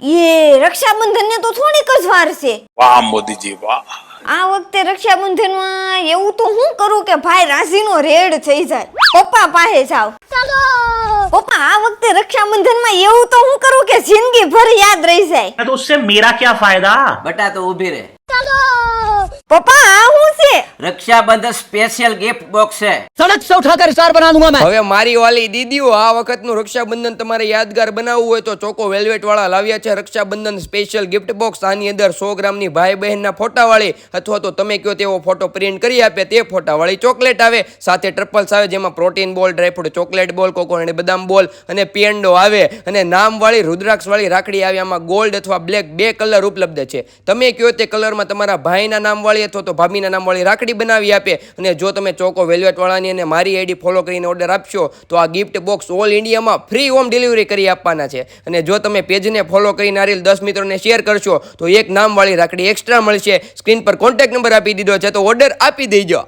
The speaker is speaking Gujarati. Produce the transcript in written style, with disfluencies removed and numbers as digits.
ये रक्षाबंधन ने तो થોડીક જ વાર છે। વાહ મોદીજી વાહ। આ વખતે રક્ષાબંધનમાં એવું તો હું કરું કે ભાઈ રાશિનો રેડ થઈ જાય। પપ્પા પાસે જાવ। પપ્પા આ વખતે રક્ષાબંધનમાં એવું તો હું કરું કે જિંદગી ભર યાદ રહી જાય। तो उससे मेरा क्या फायदा? बटा तो उभी रहे। પપ્પા આ હું છે? रक्षाबंधन स्पेशल गिफ्ट बॉक्स है। सड़क से उठाकर स्टार बना दूंगा मैं। હવે મારી વાલી દીદીઓ આ વખતનું રક્ષાબંધન તમારે યાદગાર બનાવવું હોય તો ચોકો વેલ્વેટ વાળા લાવ્યા છે રક્ષાબંધન સ્પેશિયલ ગિફ્ટ બોક્સ। આની અંદર 100 ગ્રામની ભાઈ બહેનના ફોટા વાળી અથવા તો તમે કહો તેવો ફોટો પ્રિન્ટ કરી આપે તે ફોટા વાળી ચોકલેટ આવે, સાથે ટ્રિપલ્સ આવે જેમાં પ્રોટીન બોલ, ડ્રાયફ્રૂટ ચોકલેટ બોલ, કોકોનટ બદામ બોલ અને પેન્ડો આવે, અને નામ વાળી રુદ્રાક્ષ વાળી રાખડી આવે। આમાં ગોલ્ડ અથવા બ્લેક બે કલર ઉપલબ્ધ છે। તમે કહો તે કલરમાં તમારા ભાઈના નામ વાળી અથવા તો ભાભીના નામ વાળી રાખડી બનાવી આપે। અને જો તમે ચોકો વેલ્વેટ વાળાની અને મારી આઈડી ફોલો કરીને ઓર્ડર આપશો તો આ ગિફ્ટ બોક્સ ઓલ ઇન્ડિયામાં ફ્રી હોમ ડિલિવરી કરી આપવાના છે। અને જો તમે પેજને ફોલો કરીને આ રીલ 10 મિત્રોને શેર કરશો તો એક નામ વાળી રાખડી એક્સ્ટ્રા મળશે। સ્ક્રીન પર કોન્ટેક્ટ નંબર આપી દીધો છે તો ઓર્ડર આપી દેજો।